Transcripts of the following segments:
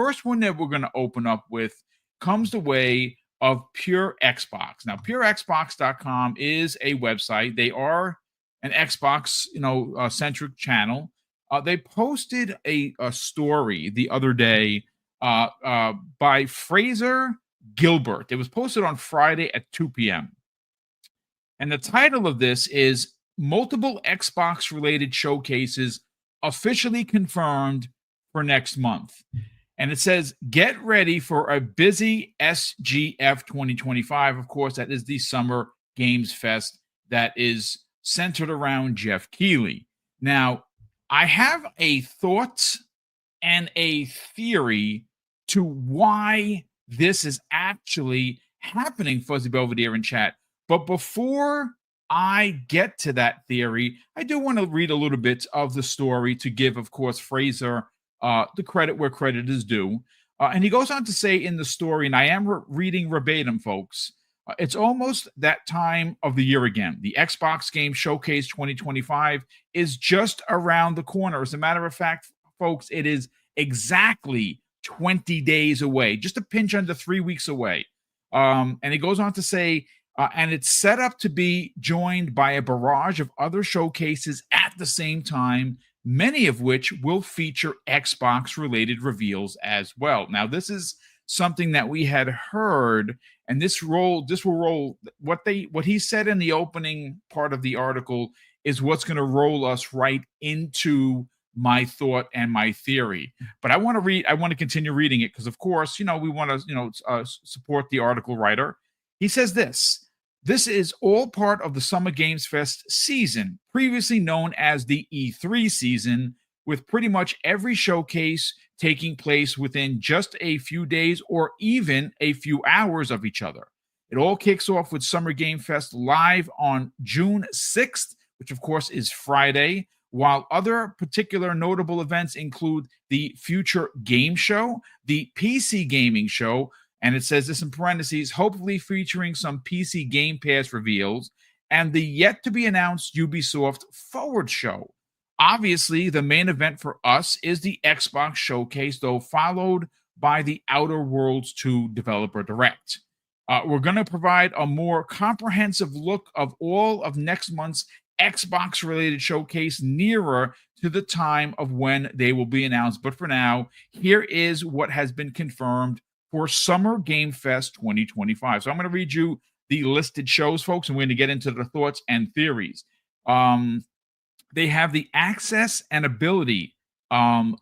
first one that we're going to open up with comes the way of Pure Xbox. Now, PureXbox.com is a website. They are an Xbox, centric channel. They posted a story the other day by Fraser Gilbert. It was posted on Friday at 2 p.m. And the title of this is Multiple Xbox-Related Showcases Officially Confirmed for Next Month. And it says, get ready for a busy SGF 2025. Of course, that is the Summer Games Fest that is centered around Jeff Keighley. Now, I have a thought and a theory to why this is actually happening, Fuzzy Belvedere in chat. But before I get to that theory, I do want to read a little bit of the story to give, of course, Fraser the credit where credit is due. And he goes on to say in the story, and I am reading verbatim, folks, it's almost that time of the year again. The Xbox Game Showcase 2025 is just around the corner. As a matter of fact, folks, it is exactly 20 days away, just a pinch under 3 weeks away. And he goes on to say, and it's set up to be joined by a barrage of other showcases at the same time, many of which will feature Xbox-related reveals as well. Now, this is something that we had heard, and this will roll what he said in the opening part of the article is what's going to roll us right into my thought and my theory. But I want to continue reading it because, of course, we want to support the article writer. He says this is all part of the Summer Games Fest season, previously known as the E3 season, with pretty much every showcase taking place within just a few days or even a few hours of each other. It all kicks off with Summer Game Fest live on June 6th, which of course is Friday, while other particular notable events include the Future Game Show, the PC Gaming Show, and it says this in parentheses, hopefully featuring some PC Game Pass reveals, and the yet-to-be-announced Ubisoft Forward Show. Obviously, the main event for us is the Xbox Showcase, though followed by the Outer Worlds 2 Developer Direct. We're going to provide a more comprehensive look of all of next month's Xbox-related showcase nearer to the time of when they will be announced. But for now, here is what has been confirmed for Summer Game Fest 2025. So I'm going to read you the listed shows, folks, and we're going to get into the thoughts and theories. They have the Access and Ability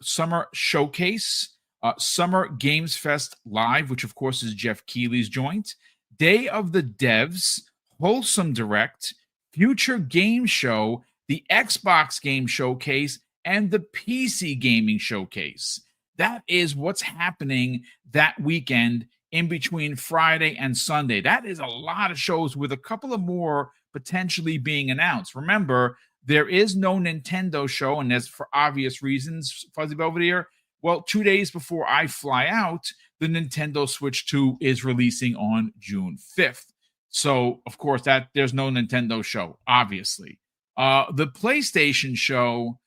Summer Showcase, Summer Games Fest Live, which of course is Jeff Keighley's joint, Day of the Devs, Wholesome Direct, Future Game Show, the Xbox Game Showcase, and the PC Gaming Showcase. That is what's happening that weekend in between Friday and Sunday. That is a lot of shows with a couple of more potentially being announced. Remember, there is no Nintendo show, and that's for obvious reasons, Fuzzy Belvedere. Well, 2 days before I fly out, the Nintendo Switch 2 is releasing on June 5th. So, of course, that there's no Nintendo show, obviously. The PlayStation show,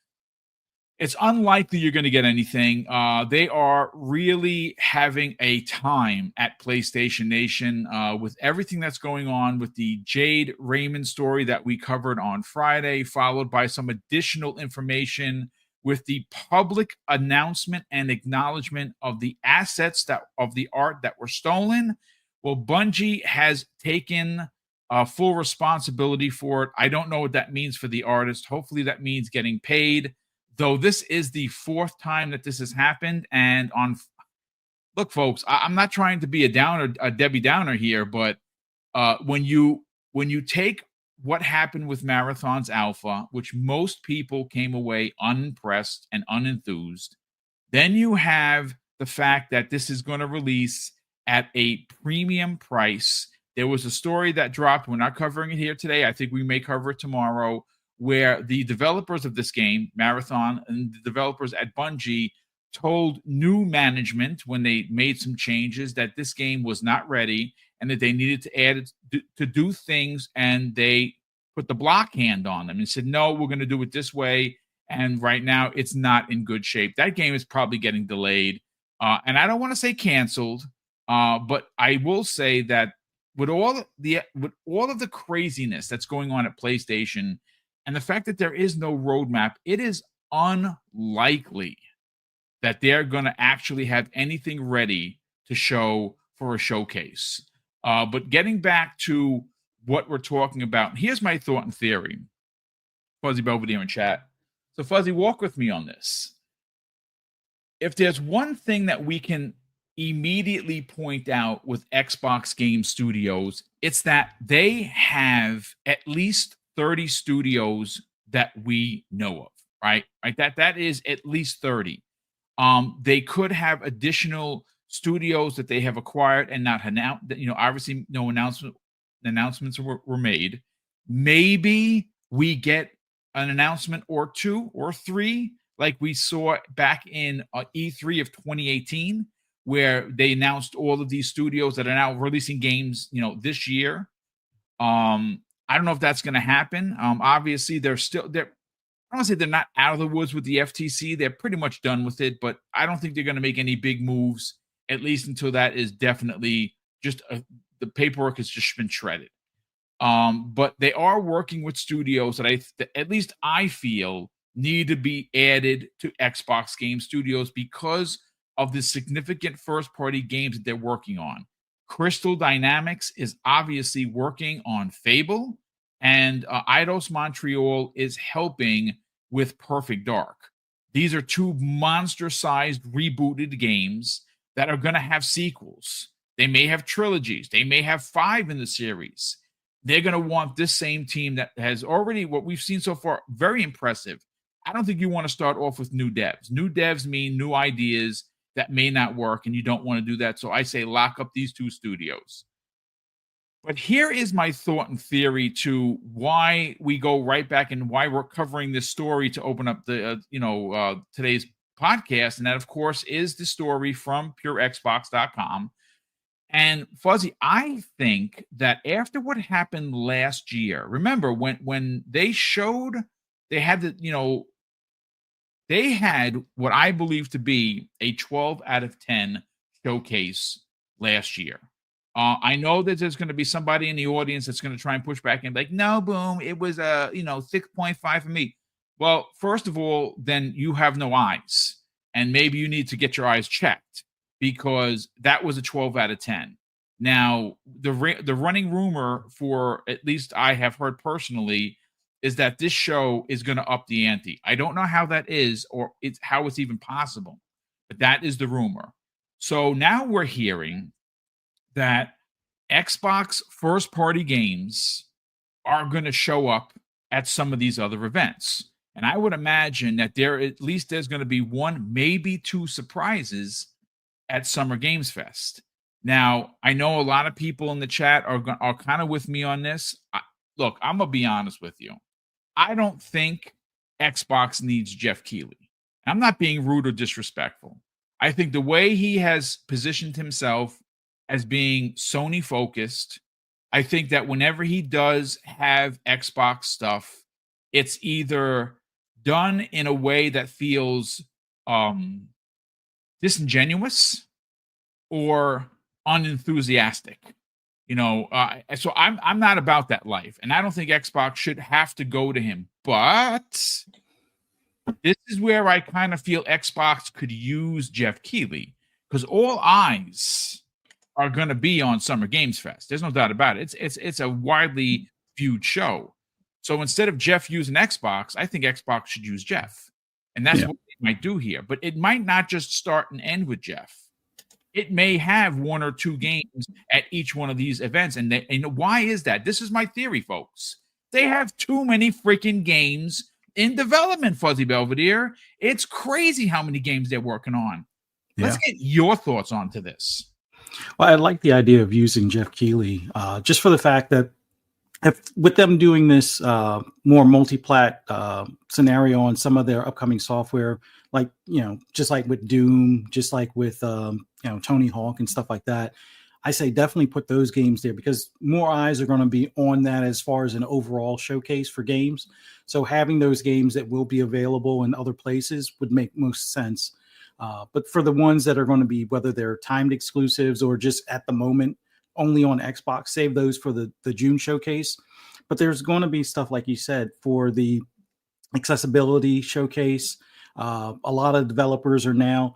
it's unlikely you're going to get anything. They are really having a time at PlayStation Nation with everything that's going on with the Jade Raymond story that we covered on Friday, followed by some additional information with the public announcement and acknowledgement of the assets of the art that were stolen. Well, Bungie has taken full responsibility for it. I don't know what that means for the artist. Hopefully that means getting paid. Though this is the fourth time that this has happened, and look, folks, I'm not trying to be a Debbie Downer here, but when you take what happened with Marathon's Alpha, which most people came away unimpressed and unenthused, then you have the fact that this is going to release at a premium price. There was a story that dropped. We're not covering it here today. I think we may cover it tomorrow, where the developers of this game, Marathon, and the developers at Bungie told new management when they made some changes that this game was not ready and that they needed to add to do things, and they put the block hand on them and said, no, we're going to do it this way, and right now it's not in good shape. That game is probably getting delayed. and I don't want to say canceled, but I will say that with all of the craziness that's going on at PlayStation and the fact that there is no roadmap, it is unlikely that they're going to actually have anything ready to show for a showcase. But getting back to what we're talking about, here's my thought and theory. Fuzzy Belvedere in chat. So, Fuzzy, walk with me on this. If there's one thing that we can immediately point out with Xbox Game Studios, it's that they have at least 30 studios that we know of, right? That is at least 30. They could have additional studios that they have acquired and not announced. Obviously, no announcements were made. Maybe we get an announcement or 2 or 3, like we saw back in E3 of 2018, where they announced all of these studios that are now releasing games, this year. I don't know if that's going to happen. Obviously, they're I don't say they're not out of the woods with the FTC. They're pretty much done with it, but I don't think they're going to make any big moves, at least until that is definitely just the paperwork has just been shredded. But they are working with studios that at least I feel need to be added to Xbox Game Studios because of the significant first-party games that they're working on. Crystal Dynamics is obviously working on Fable, and Eidos Montreal is helping with Perfect Dark. These are 2 monster-sized rebooted games that are going to have sequels. They may have trilogies. They may have 5 in the series. They're going to want this same team that has already, what we've seen so far, very impressive. I don't think you want to start off with new devs. New devs mean new ideas that may not work, and you don't want to do that. So I say lock up these 2 studios. But here is my thought and theory to why we go right back and why we're covering this story to open up the today's podcast, and that of course is the story from PureXbox.com. And Fuzzy, I think that after what happened last year, remember when they showed they had they had what I believe to be a 12 out of 10 showcase last year. I know that there's going to be somebody in the audience that's going to try and push back and be like, no, Boom, it was a 6.5 for me. Well, first of all, then you have no eyes, and maybe you need to get your eyes checked because that was a 12 out of 10. Now, the running rumor, for at least I have heard personally, is that this show is going to up the ante. I don't know how that is or how it's even possible, but that is the rumor. So now we're hearing that Xbox first-party games are going to show up at some of these other events. And I would imagine that there's going to be 1, maybe 2 surprises at Summer Games Fest. Now, I know a lot of people in the chat are kind of with me on this. Look, I'm going to be honest with you. I don't think Xbox needs Jeff Keighley. I'm not being rude or disrespectful. I think the way he has positioned himself as being Sony focused, I think that whenever he does have Xbox stuff, it's either done in a way that feels disingenuous or unenthusiastic. So I'm not about that life, and I don't think Xbox should have to go to him. But this is where I kind of feel Xbox could use Jeff Keighley, because all eyes are going to be on Summer Games Fest. There's no doubt about it. It's a widely viewed show. So instead of Jeff using Xbox, I think Xbox should use Jeff. And that's what they might do here. But it might not just start and end with Jeff. It may have 1 or 2 games at each one of these events. And why is that? This is my theory, folks. They have too many freaking games in development, Fuzzy Belvedere. It's crazy how many games they're working on. Yeah. Let's get your thoughts onto this. Well, I like the idea of using Jeff Keighley, just for the fact that with them doing this more multi-plat scenario on some of their upcoming software, like, just like with Doom, just like with, Tony Hawk and stuff like that, I say definitely put those games there because more eyes are going to be on that as far as an overall showcase for games. So having those games that will be available in other places would make most sense. But for the ones that are going to be, whether they're timed exclusives or just at the moment only on Xbox, save those for the June showcase. But there's going to be stuff, like you said, for the accessibility showcase. A lot of developers are now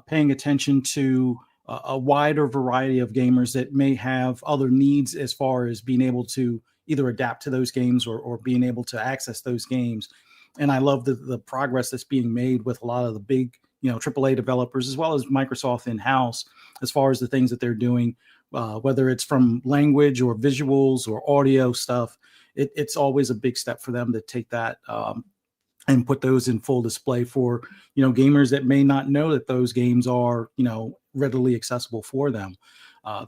paying attention to a wider variety of gamers that may have other needs as far as being able to either adapt to those games or being able to access those games. And I love the progress that's being made with a lot of the big, AAA developers, as well as Microsoft in-house, as far as the things that they're doing, whether it's from language or visuals or audio stuff. It's always a big step for them to take that and put those in full display for, gamers that may not know that those games are, readily accessible for them.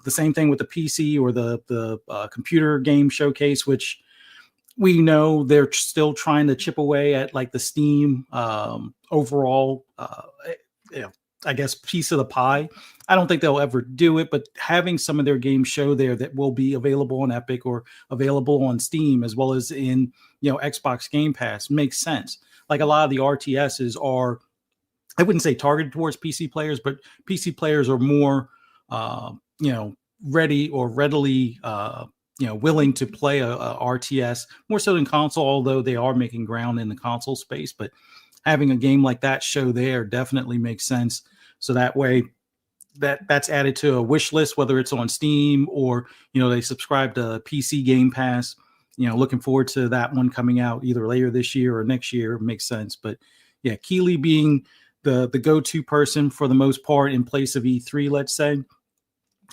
The same thing with the PC or the computer game showcase, which we know they're still trying to chip away at, like the Steam overall, I guess, piece of the pie. I don't think they'll ever do it, but having some of their games show there that will be available on Epic or available on Steam, as well as in, Xbox Game Pass, makes sense. Like a lot of the RTSs are, I wouldn't say targeted towards PC players, but PC players are more, ready or readily, willing to play a RTS more so than console, although they are making ground in the console space. But having a game like that show there definitely makes sense. So that way that's added to a wish list, whether it's on Steam or, they subscribe to PC Game Pass. Looking forward to that one coming out either later this year or next year. Makes sense. But yeah, Keighley being the go-to person for the most part in place of E3, let's say,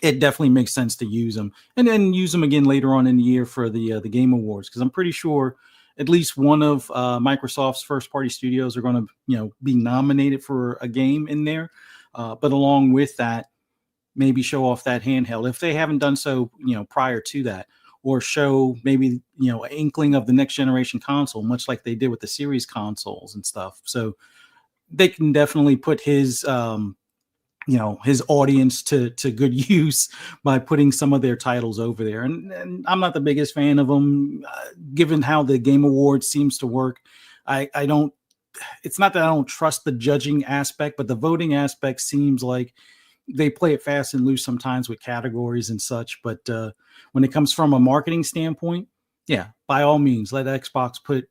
it definitely makes sense to use them, and then use them again later on in the year for the Game Awards, because I'm pretty sure at least one of Microsoft's first-party studios are going to be nominated for a game in there. But along with that, maybe show off that handheld if they haven't done so, prior to that, or show maybe an inkling of the next generation console, much like they did with the series consoles and stuff. So they can definitely put his his audience to good use by putting some of their titles over there. And I'm not the biggest fan of them, given how the Game Awards seems to work. I don't, it's not that I don't trust the judging aspect, but the voting aspect seems like they play it fast and loose sometimes with categories and such. But when it comes from a marketing standpoint, yeah, by all means, let Xbox put,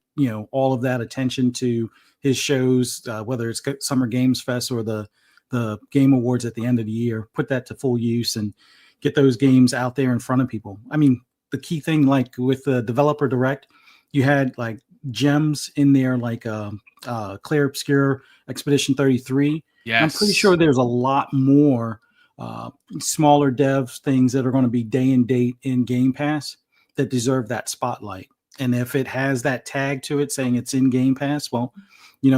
all of that attention to his shows, whether it's Summer Games Fest or the Game Awards at the end of the year. Put that to full use and get those games out there in front of people. I mean, the key thing, like with the Developer Direct, you had like gems in there, like Clear Obscure Expedition 33. Yes. I'm pretty sure there's a lot more smaller devs things that are going to be day and date in Game Pass that deserve that spotlight. And if it has that tag to it saying it's in Game Pass, well, the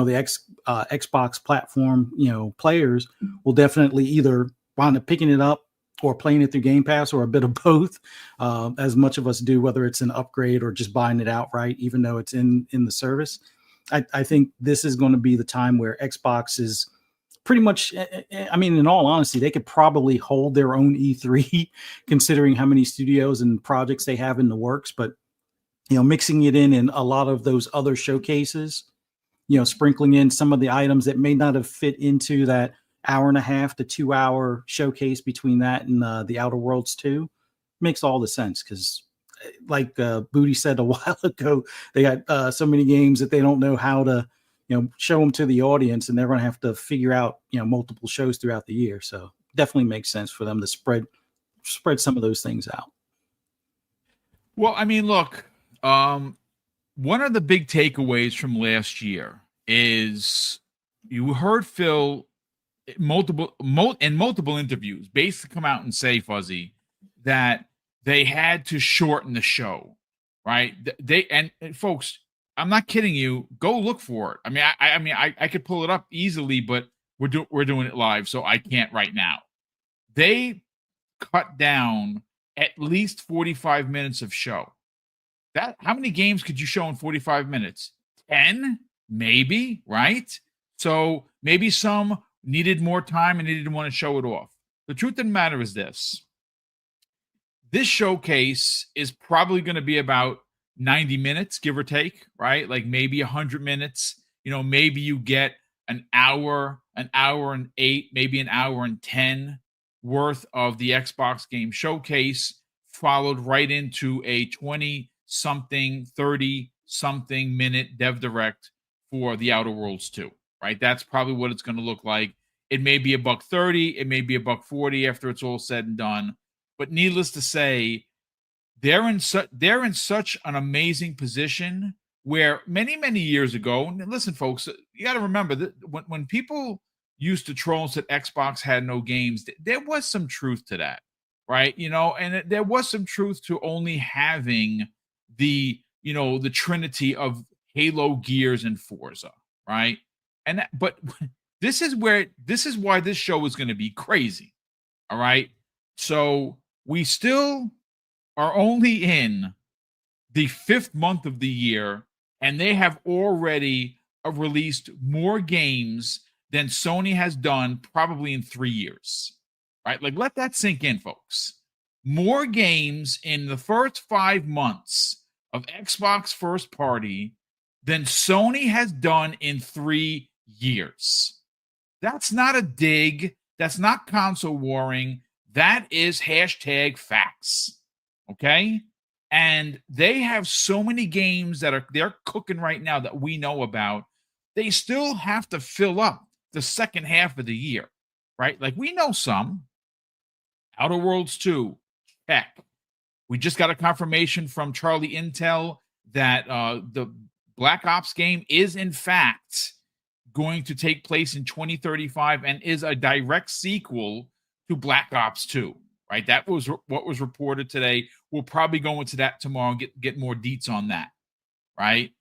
Xbox platform, players will definitely either wind up picking it up or playing it through Game Pass, or a bit of both, as much of us do, whether it's an upgrade or just buying it outright, even though it's in the service. I think this is going to be the time where Xbox is pretty much, I mean, in all honesty, they could probably hold their own E3 considering how many studios and projects they have in the works. But, mixing it in a lot of those other showcases, sprinkling in some of the items that may not have fit into that 1.5 to 2 hour showcase between that and the Outer Worlds 2 makes all the sense. Because like Booty said a while ago, they got so many games that they don't know how to, show them to the audience, and they're going to have to figure out, multiple shows throughout the year. So definitely makes sense for them to spread some of those things out. Well, I mean, look, one of the big takeaways from last year is you heard Phil in multiple interviews basically come out and say, Fuzzy, that they had to shorten the show, right? And folks, I'm not kidding you. Go look for it. I mean, I could pull it up easily, but we're doing it live, so I can't right now. They cut down at least 45 minutes of show. How many games could you show in 45 minutes? 10, maybe, right? So maybe some needed more time and they didn't want to show it off. The truth of the matter is this showcase is probably going to be about 90 minutes, give or take, right? Like maybe 100 minutes. Maybe you get an hour an hour and 8, maybe an hour and 10 worth of the Xbox game showcase, followed right into a 20 something, 30 something minute dev direct for the Outer Worlds 2, right? That's probably what it's going to look like. It may be $130, it may be $140 after it's all said and done. But needless to say, they're in such an amazing position where many years ago, and listen, folks, you got to remember that when people used to troll and said Xbox had no games, there was some truth to that, right? And there was some truth to only having the trinity of Halo, Gears, and Forza, right? But this is why this show is going to be crazy, all right? So we still are only in the 5th month of the year, and they have already released more games than Sony has done probably in 3 years, right? Like, let that sink in, folks. More games in the first 5 months of Xbox first party than Sony has done in 3 years. That's not a dig. That's not console warring. That is hashtag facts. Okay? And they have so many games that they're cooking right now that we know about. They still have to fill up the second half of the year, right? Like, we know some. Outer Worlds 2, check. We just got a confirmation from Charlie Intel that the Black Ops game is, in fact, going to take place in 2035 and is a direct sequel to Black Ops 2, right? That was what was reported today. We'll probably go into that tomorrow and get more deets on that, right?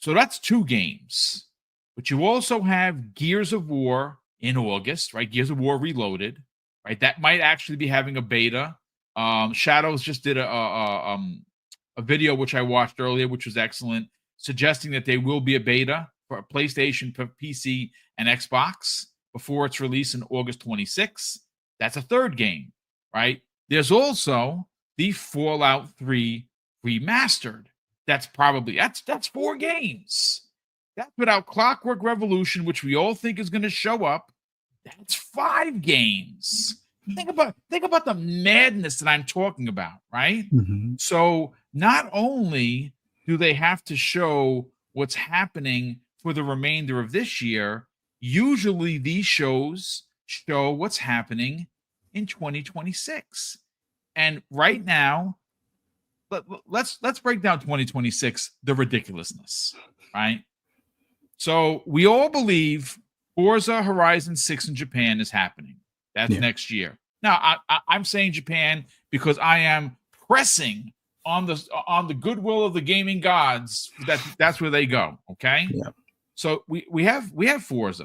So that's 2 games. But you also have Gears of War in August, right? Gears of War Reloaded, right? That might actually be having a beta. Shadows just did a video which I watched earlier, which was excellent, suggesting that there will be a beta for PlayStation, PC, and Xbox before its release in August 26th. That's a 3rd game, right? There's also the Fallout 3 Remastered. That's 4 games. That's without Clockwork Revolution, which we all think is going to show up. That's 5 games. Think about the madness that I'm talking about, right? Mm-hmm. So not only do they have to show what's happening for the remainder of this year, usually these shows show what's happening in 2026. And right now, let's break down 2026, the ridiculousness, right? So we all believe Forza Horizon 6 in Japan is happening. That's next year. Now, I'm saying Japan because I am pressing on the goodwill of the gaming gods. That's where they go. Okay. Yeah. So we have Forza,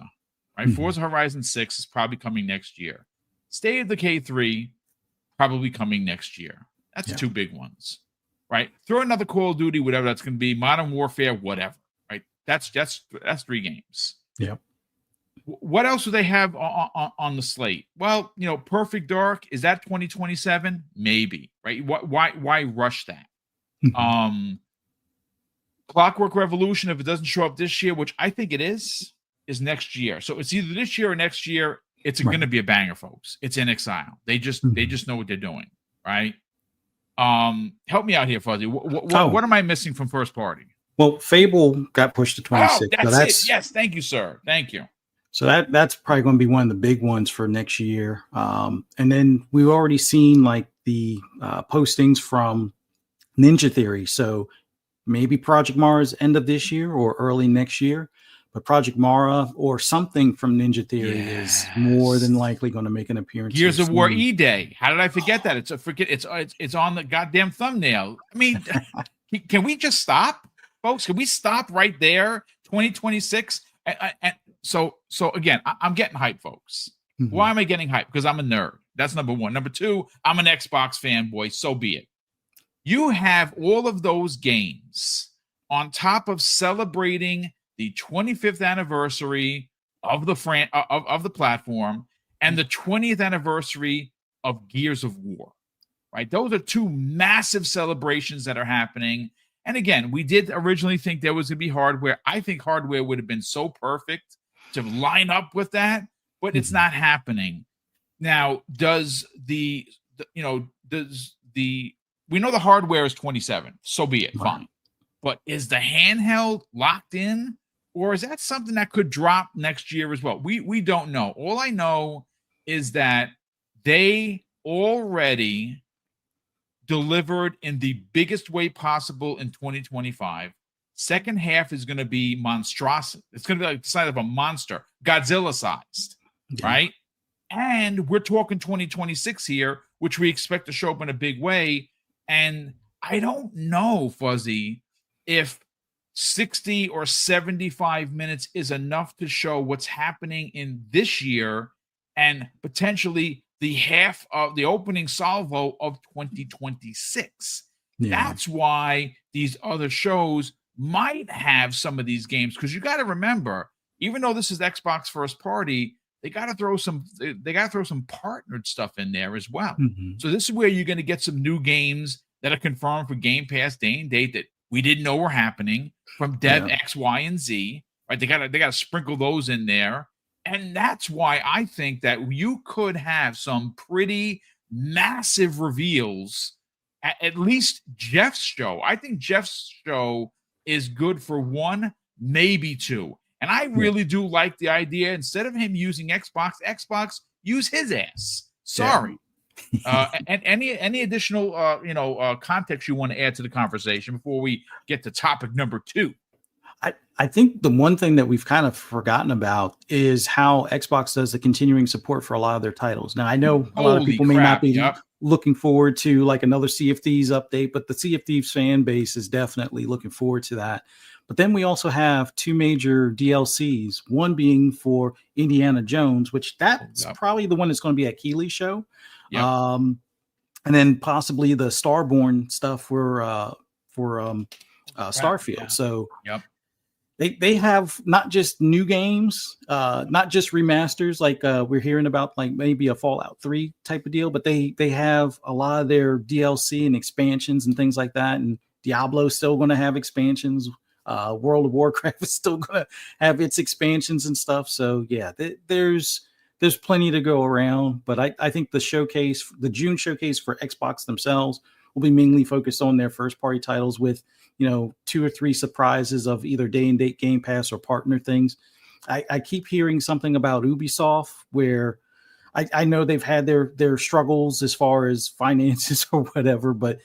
right? Mm-hmm. Forza Horizon 6 is probably coming next year. State of Decay 3 probably coming next year. That's 2 big ones, right? Throw another Call of Duty, whatever that's going to be, Modern Warfare, whatever, right? That's 3 games. Yep. What else do they have on the slate? Well, Perfect Dark, is that 2027? Maybe, right? Why rush that? Clockwork Revolution, if it doesn't show up this year, which I think it is next year. So it's either this year or next year. It's going to be a banger, folks. It's In Exile. They just know what they're doing, right? Help me out here, Fuzzy. What am I missing from first party? Well, Fable got pushed to 26. Oh, that's it. Yes, thank you, sir. Thank you. So that's probably going to be one of the big ones for next year. And then we've already seen like the postings from Ninja Theory. So maybe Project Mara's end of this year or early next year. But Project Mara or something from Ninja Theory is more than likely going to make an appearance. Gears of War E-Day. How did I forget that? It's on the goddamn thumbnail. I mean, can we just stop, folks? Can we stop right there? 2026. So again, I'm getting hyped, folks. Mm-hmm. Why am I getting hyped? Because I'm a nerd. That's number one. Number two, I'm an Xbox fanboy. So be it. You have all of those games on top of celebrating the 25th anniversary of the platform and the 20th anniversary of Gears of War, right? Those are 2 massive celebrations that are happening. And again, we did originally think there was going to be hardware. I think hardware would have been so perfect to line up with that, but it's not happening. Now, we know the hardware is 27, so be it, fine. But is the handheld locked in, or is that something that could drop next year as well? We don't know. All I know is that they already delivered in the biggest way possible in 2025. Second half is going to be monstrous. It's going to be like the size of a monster, Godzilla sized, right? And we're talking 2026 here, which we expect to show up in a big way. And I don't know, Fuzzy, if 60 or 75 minutes is enough to show what's happening in this year and potentially the half of the opening salvo of 2026. That's why these other shows might have some of these games, because you got to remember, even though this is Xbox first party, they got to throw some partnered stuff in there as well. So this is where you're going to get some new games that are confirmed for Game Pass day and date that we didn't know were happening from Dev X, Y, and Z. Right? They got to sprinkle those in there. And that's why I think that you could have some pretty massive reveals at least Jeff's show. I think Jeff's show is good for one, maybe two. And I really do like the idea, instead of him using Xbox, use his ass. Sorry. And any additional context you want to add to the conversation before we get to topic number 2? I think the one thing that we've kind of forgotten about is how Xbox does the continuing support for a lot of their titles. Now, I know a lot of people may not be looking forward to like another Sea of Thieves update, but the Sea of Thieves fan base is definitely looking forward to that. But then we also have 2 major DLCs, one being for Indiana Jones, which that's probably the one that's going to be at Keighley's show. And then possibly the Starborn stuff for Starfield. So they have not just new games, not just remasters like we're hearing about, like maybe a Fallout 3 type of deal, but they have a lot of their DLC and expansions and things like that. And Diablo's still going to have expansions. World of Warcraft is still going to have its expansions and stuff. So yeah, there's plenty to go around. But I think the June showcase for Xbox themselves will be mainly focused on their first party titles with 2 or 3 surprises of either day and date Game Pass or partner things. I keep hearing something about Ubisoft where I know they've had their struggles as far as finances or whatever, but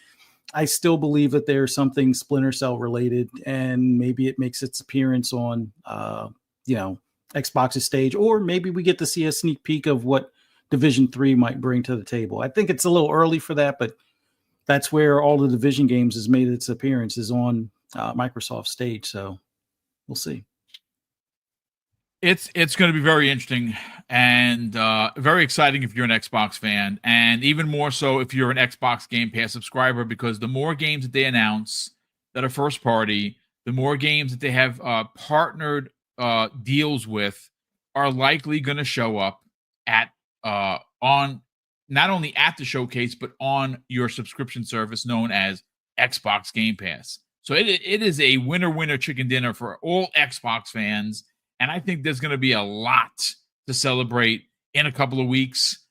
I still believe that there's something Splinter Cell related, and maybe it makes its appearance on Xbox's stage, or maybe we get to see a sneak peek of what Division 3 might bring to the table. I think it's a little early for that, but that's where all the Division games has made its appearances on Microsoft stage. So we'll see. It's going to be very interesting and very exciting if you're an Xbox fan, and even more so if you're an Xbox Game Pass subscriber, because the more games that they announce that are first party, the more games that they have partnered deals with are likely going to show up at on not only at the showcase, but on your subscription service known as Xbox Game Pass. So it is a winner chicken dinner for all Xbox fans. And I think there's going to be a lot to celebrate in a couple of weeks.